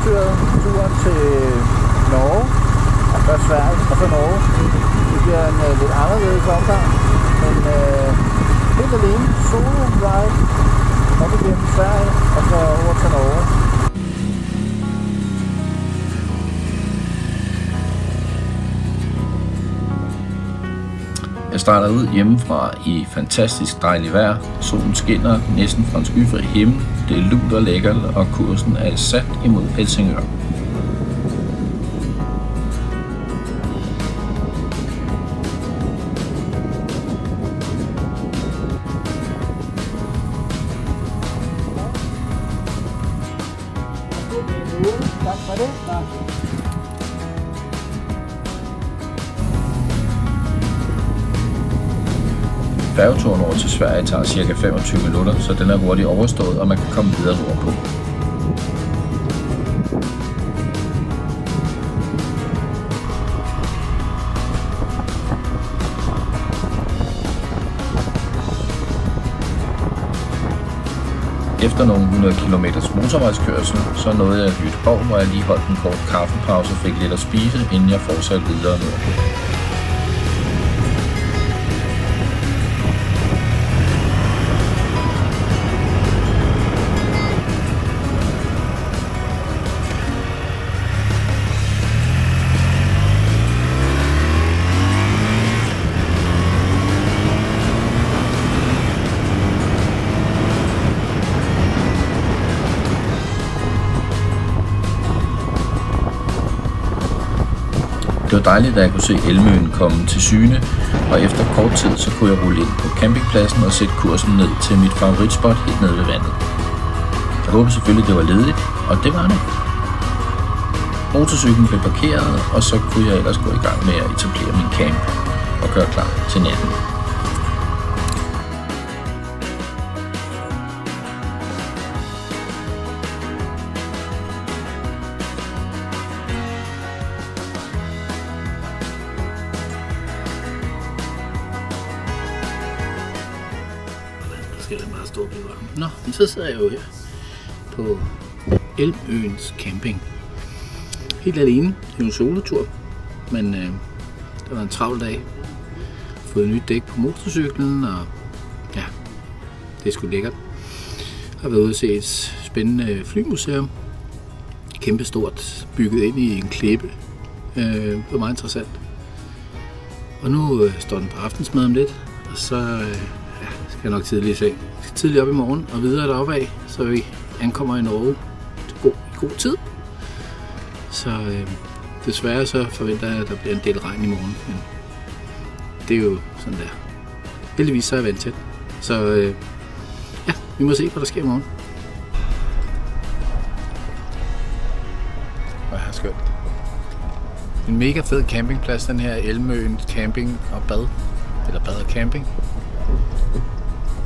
afsløret turen til Norge, og først Sverige, og så Norge. Det bliver en lidt anderledes omgang, men helt alene, solo ride, op igennem Sverige, og så over til Norge. Jeg starter ud hjemmefra i fantastisk dejligt vejr. Solen skinner næsten fra en skyfri himmel. Det er lunt og lækkert, og kursen er sat imod Helsingør. Tak for det. Færgeturen over til Sverige tager ca. 25 minutter, så den er hurtigt overstået, og man kan komme videre nordpå. Efter nogle 100 km motorvejskørsel, så nåede jeg Göteborg, hvor jeg lige holdt en kort kaffepause og fik lidt at spise, inden jeg fortsatte videre nordpå. Det var dejligt, at jeg kunne se Elmøen komme til syne, og efter kort tid så kunne jeg rulle ind på campingpladsen og sætte kursen ned til mit favoritspot helt nede ved vandet. Jeg håbede selvfølgelig, det var ledigt, og det var det. Motorcyklen blev parkeret, og så kunne jeg ellers gå i gang med at etablere min camp og gøre klar til natten. Skal det meget stå blive varmt. Nå, men så sidder jeg jo her på Elmøens camping. Helt alene. Det er jo en solotur, men det var en travl dag. Fået et nyt dæk på motorcyklen, og ja, det er sgu lækkert. Jeg har været ude og se et spændende flymuseum. Kæmpestort, bygget ind i en klippe. Det var meget interessant. Og nu står den på aftensmad om lidt, og så skal jeg nok tidligt i seng. Jeg skal tidligt op i morgen og videre deroppe af, så vi ankommer i Norge i god tid. Så desværre så forventer jeg, at der bliver en del regn i morgen, men det er jo sådan der. Heldigvis så er jeg vant til. Så ja, vi må se, hvad der sker i morgen. Hvor er skønt. En mega fed campingplads, den her Elmøen camping og bad. Eller bad og camping.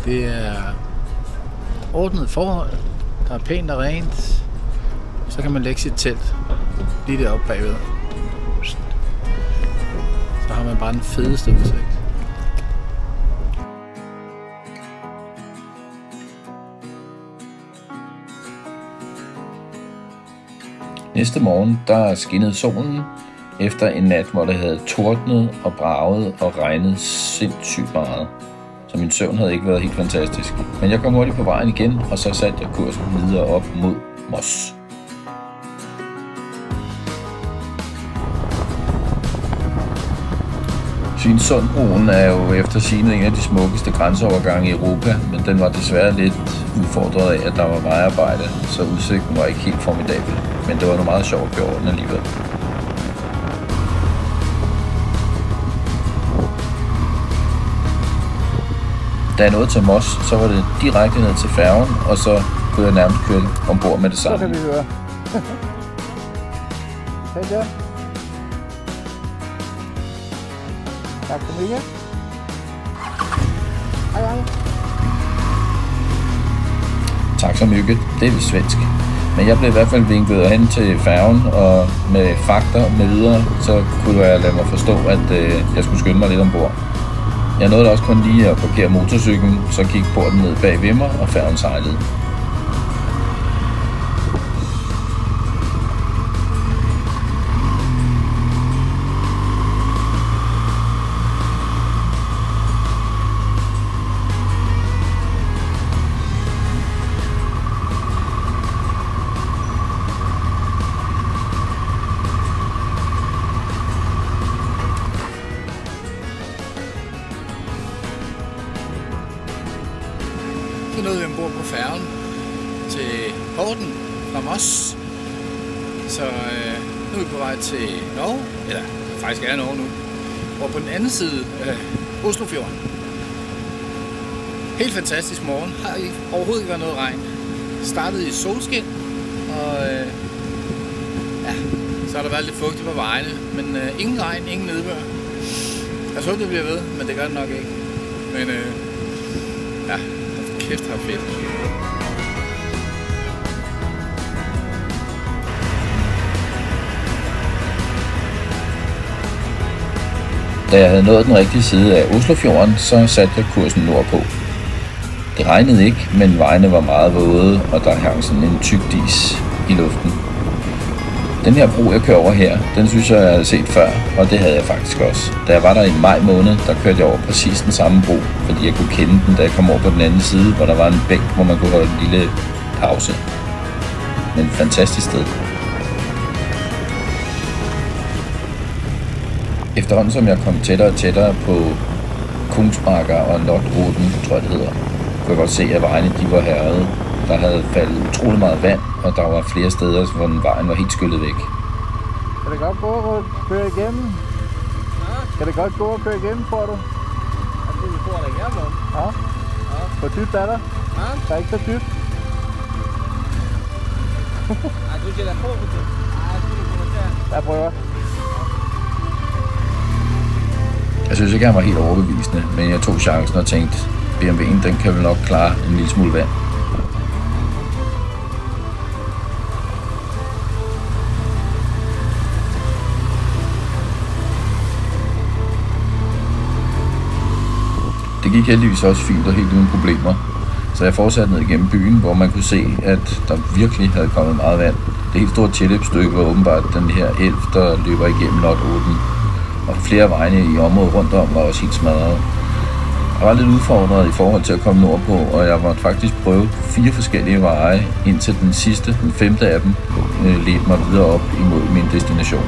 Det er ordnet forhold, der er pænt og rent, så kan man lægge sit telt lige deroppe bagved. Så har man bare den fedeste udsigt. Næste morgen, der skinnede solen efter en nat, hvor det havde tordnet og braget og regnet sindssygt meget. Så min søvn havde ikke været helt fantastisk. Men jeg kom hurtigt på vejen igen, og så satte jeg kursen videre op mod Moss. Svinesundbroen er jo efter sigende en af de smukkeste grænseovergange i Europa, men den var desværre lidt udfordret af, at der var vejarbejde, så udsigten var ikke helt formidabel. Men det var noget meget sjovt at køre over den alligevel. Da jeg nåede til Moss, så var det direkte ned til færgen, og så kunne jeg nærmest køre ombord med det samme. Så kan vi høre. Hej der. Tak for det. Hej hej. Tak så mycket. Det er svensk. Men jeg blev i hvert fald vinket hen til færgen, og med fakter med videre, så kunne jeg lade mig forstå, at jeg skulle skynde mig lidt ombord. Jeg nåede også kun lige at parkere motorcyklen, så gik porten ned bag ved mig, og færgen sejlede. færgen til Horten fra Moss. Så nu er vi på vej til Norge, eller faktisk er Norge nu, og på den anden side af Oslofjorden. Helt fantastisk morgen, har overhovedet ikke været noget regn. Startede i solskin, og ja, så har der været lidt fugtigt på vejene, men ingen regn, ingen nedbør. Jeg så det bliver ved, men det gør det nok ikke. Men ja, kæft har fedt. Da jeg havde nået den rigtige side af Oslofjorden, så satte jeg kursen nordpå. Det regnede ikke, men vejene var meget våde, og der hang sådan en tyk dis i luften. Den her bro, jeg kører over her, den synes jeg havde set før, og det havde jeg faktisk også. Da jeg var der i maj måned, der kørte jeg over præcis den samme bro, fordi jeg kunne kende den, da jeg kom over på den anden side, hvor der var en bæk, hvor man kunne holde en lille pause. Men et fantastisk sted. Efterhånden som jeg kom tættere og tættere på Kungsbacka og Lottroten, tror jeg det hedder, kunne jeg godt se, at vejene de var hærgede. Der havde faldet utrolig meget vand, og der var flere steder, hvor vejen var helt skyllet væk. Kan det godt gå at køre igennem? Ja. Kan det godt gå at køre igennem, tror du? Jeg tror, vi får det igennem. Ja. Hvor dybt er der? Ja. Der er ikke så dybt. Nej, du skal da på for det. Nej, jeg tror, du kommer til. Jeg prøver. Jeg synes ikke, han var helt overbevisende, men jeg tog chancen og tænkte, BMW'en den kan vel nok klare en lille smule vand. Det gik heldigvis også fint og helt uden problemer, så jeg fortsatte ned igennem byen, hvor man kunne se, at der virkelig havde kommet meget vand. Det helt store tilløbsstykke var åbenbart den her elv, der løber igennem Lottroten, og flere vejene i området rundt om var også helt smadret. Jeg var lidt udfordret i forhold til at komme nordpå, og jeg måtte faktisk prøve 4 forskellige veje, indtil den sidste, den 5. af dem, ledte mig videre op imod min destination.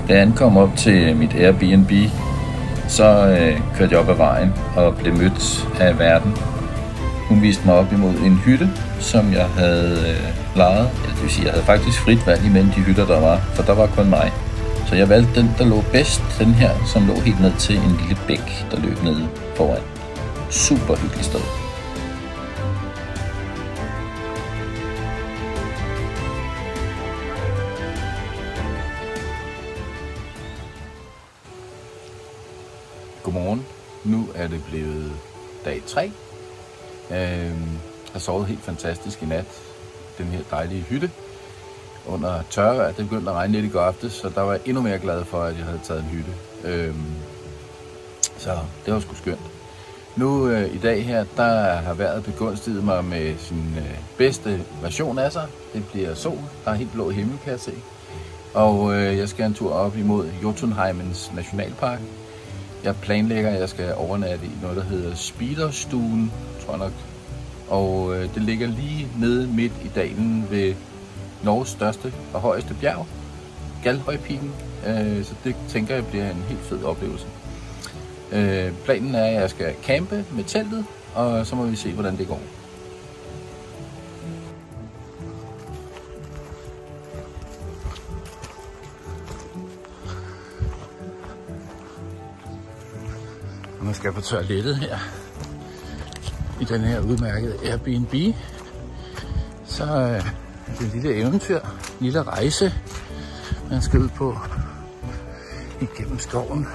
Da jeg ankom op til mit Airbnb, så kørte jeg op ad vejen og blev mødt af verden. Hun viste mig op imod en hytte, som jeg havde lejet. Det vil sige, jeg havde faktisk frit valg imellem de hytter, der var, for der var kun mig. Så jeg valgte den, der lå bedst, den her, som lå helt ned til en lille bæk, der løb ned foran. Super hyggeligt sted. Godmorgen. Nu er det blevet dag 3. Jeg har sovet helt fantastisk i nat. Den her dejlige hytte under tørvejr. Det begyndte at regne lidt i går aftes, så der var jeg endnu mere glad for, at jeg havde taget en hytte. Så det var sgu skønt. Nu i dag her, der har vejret begunstiget mig med sin bedste version af sig. Det bliver sol. Der er helt blå himmel, kan jeg se. Og jeg skal en tur op imod Jotunheimens nationalpark. Jeg planlægger, at jeg skal overnatte i noget, der hedder Speederstuen, tror jeg nok. Og det ligger lige nede midt i dalen ved Norges største og højeste bjerg, Galdhøjpigen. Så det tænker jeg bliver en helt fed oplevelse. Planen er, at jeg skal campe med teltet, og så må vi se, hvordan det går. Nu skal jeg på toilettet her i den her udmærkede Airbnb. Så er det et lille eventyr, en lille rejse, man skal ud på igennem skoven.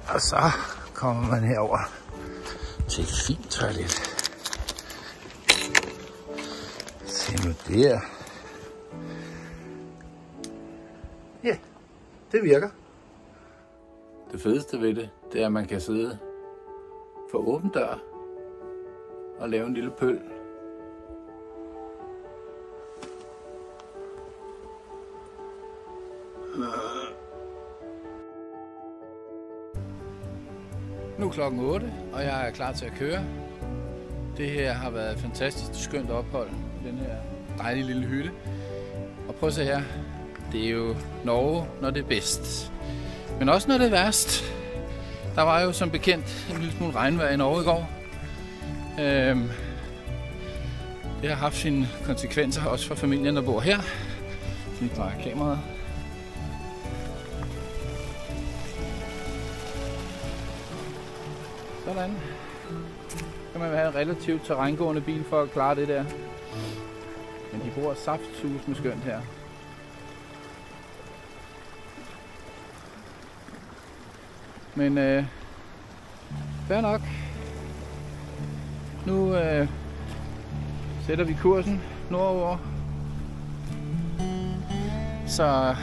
Og så kommer man herover til et fint toilet. Se nu der. Ja, det virker. Det fedeste ved det, det er, at man kan sidde for åben dør og lave en lille pøl. Nu klokken 8, og jeg er klar til at køre. Det her har været et fantastisk skønt ophold. Den her dejlige lille hytte. Og prøv at se her. Det er jo Norge, når det er bedst. Men også når det er værst. Der var jo som bekendt en lille smule regnvejr i Norge i går. Det har haft sine konsekvenser også for familien, der bor her. Vi drejer kameraet. Sådan. Så kan man have en relativt terrængående bil for at klare det der. Men de bor saftsus med skønt her. Men fair nok. Nu sætter vi kursen nordover. Så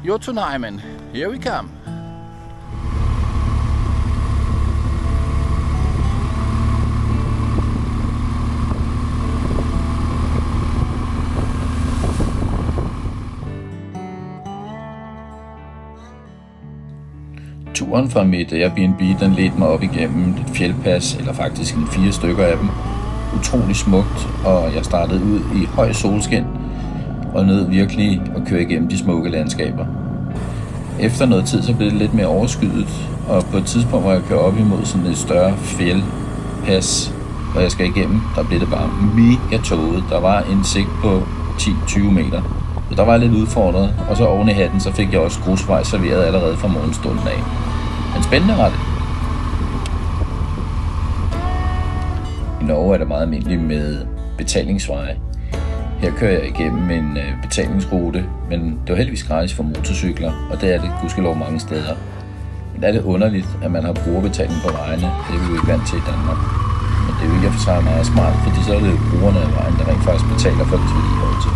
Jotunheimen, here we come. Turen fra mit Airbnb, den ledte mig op igennem et fjeldpas, eller faktisk 4 stykker af dem. Utrolig smukt, og jeg startede ud i høj solskin og nød virkelig at køre igennem de smukke landskaber. Efter noget tid, så blev det lidt mere overskyet, og på et tidspunkt, hvor jeg kører op imod sådan et større fjeldpas, hvor jeg skal igennem, der blev det bare mega tåget. Der var en sigt på 10-20 meter. Så der var jeg lidt udfordret, og så oven i hatten, så fik jeg også grusvej serveret allerede fra morgenstunden af. Men spændende var det. I Norge er det meget almindeligt med betalingsveje. Her kører jeg igennem en betalingsrute, men det var heldigvis gratis for motorcykler, og det er det gudskelov mange steder. Men det er lidt underligt, at man har brugerbetaling på vejene. Det er vi jo ikke vant til i Danmark. Men det er jo ikke for sig meget smart, fordi så er det brugerne af vejen, der rent faktisk betaler for det vedligeholdelse.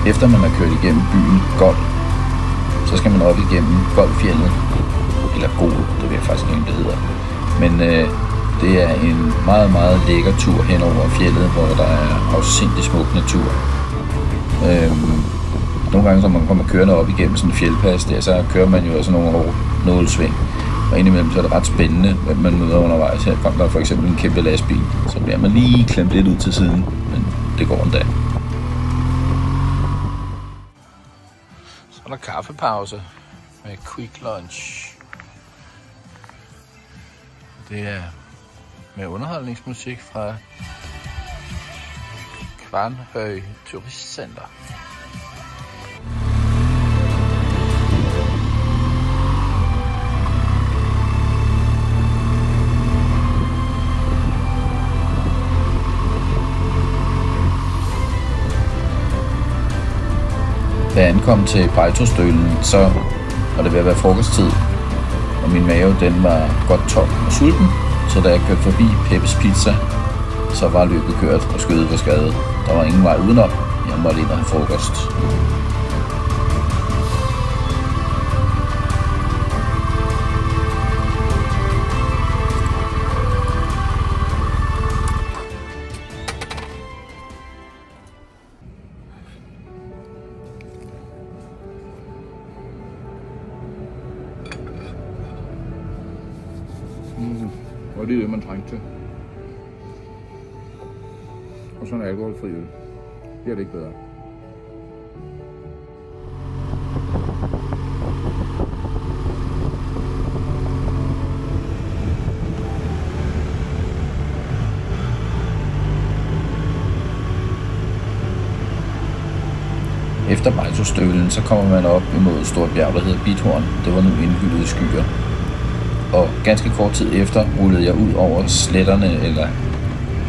Efter man har kørt igennem byen Gol, så skal man op igennem Golfjeldet, eller Gol, det ved jeg faktisk ikke, det hedder. Men det er en meget, meget lækker tur hen over fjeldet, hvor der er afsindig smuk natur. Nogle gange, når man kommer kørende op igennem sådan en fjeldpas der, så kører man jo også nogle hårde nålesving. Og indimellem så er det ret spændende, hvad man møder undervejs. Her kommer der for eksempel en kæmpe lastbil, så bliver man lige klemt lidt ud til siden, men det går endda. Så er der kaffepause med quick lunch. Det er med underholdningsmusik fra Kvarnhøj Turistcenter. Da jeg ankom til Beitorstølen, så var det ved at være frokosttid, og min mave den var godt tom og sulten, så da jeg kørte forbi Peppes Pizza, så var løbet kørt og skødet var skadet. Der var ingen vej udenom, jeg måtte ind og have frokost. Og det er det, man trængte til. Og sådan en alkoholfri øl. Det er det ikke bedre. Efter Lotostølen, så kommer man op imod et stort bjerg, der hedder Bithorn. Det var nu indhyllet i skyer. Og ganske kort tid efter rullede jeg ud over sletterne, eller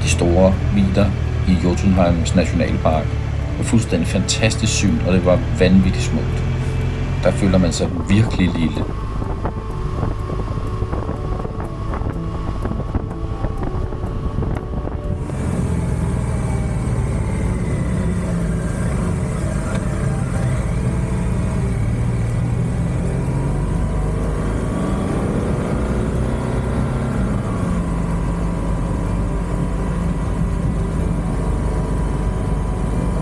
de store vidder i Jotunheims Nationalpark. Det var fuldstændig fantastisk syn, og det var vanvittigt smukt. Der føler man sig virkelig lille.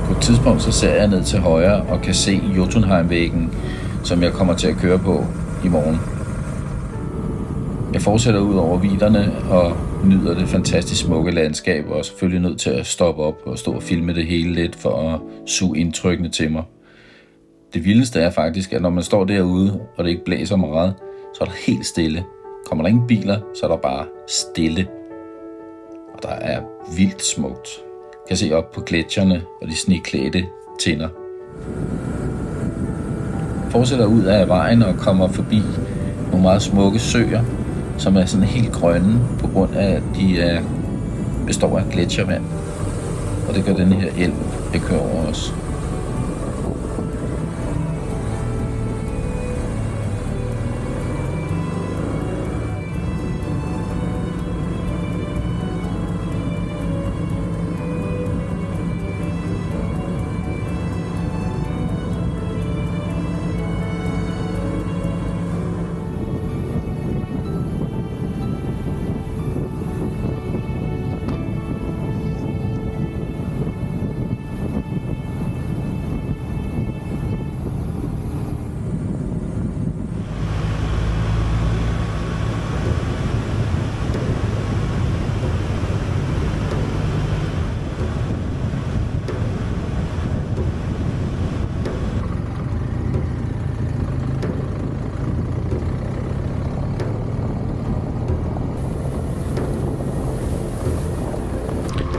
På et tidspunkt så ser jeg ned til højre og kan se Jotunheimvæggen, som jeg kommer til at køre på i morgen. Jeg fortsætter ud over vidderne og nyder det fantastisk smukke landskab, og er selvfølgelig nødt til at stoppe op og stå og filme det hele lidt for at suge indtrykkene til mig. Det vildeste er faktisk, at når man står derude, og det ikke blæser meget, så er der helt stille. Kommer der ingen biler, så er der bare stille. Og der er vildt smukt. Jeg kan se op på gletsjerne og de sneklædte tinder. Fortsætter ud af vejen og kommer forbi nogle meget smukke søer, som er sådan helt grønne på grund af, at de består af gletsjervand. Og det gør den her elv, jeg kører over os.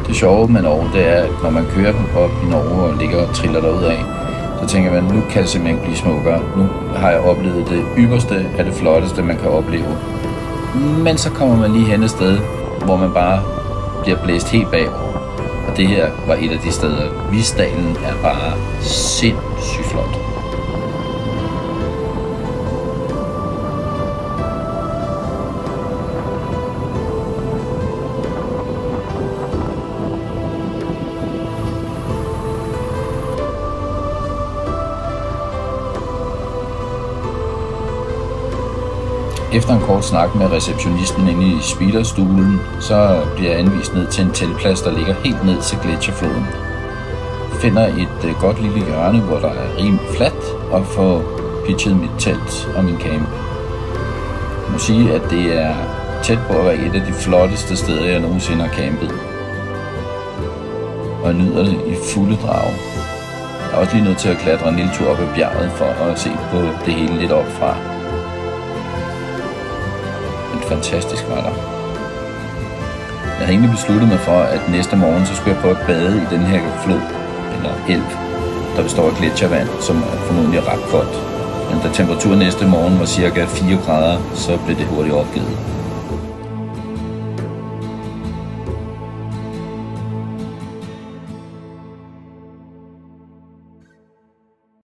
Det sjove med Norge, det er, at når man kører op i Norge og ligger og triller derud af, så tænker man, nu kan det simpelthen blive smukkere. Nu har jeg oplevet det ypperste af det flotteste, man kan opleve. Men så kommer man lige hen et sted, hvor man bare bliver blæst helt bagover. Og det her var et af de steder. Visdalen er bare sindssygt flot. Efter en kort snak med receptionisten inde i speederstolen, så bliver jeg anvist ned til en teltplads, der ligger helt ned til gletsjerfloden. Jeg finder et godt lille hjørne, hvor der er rimelig fladt, og får pitchet mit telt og min camp. Jeg må sige, at det er tæt på at være et af de flotteste steder, jeg nogensinde har campet. Og jeg nyder det i fulde drag. Jeg er også lige nødt til at klatre en lille tur op ad bjerget for at se på det hele lidt opfra. Fantastisk var der. Jeg havde egentlig besluttet mig for, at næste morgen så skulle jeg prøve at bade i den her flod, eller elv, der består af gletsjervand, som er formodentlig ret koldt. Men da temperaturen næste morgen var cirka 4 grader, så blev det hurtigt opgivet.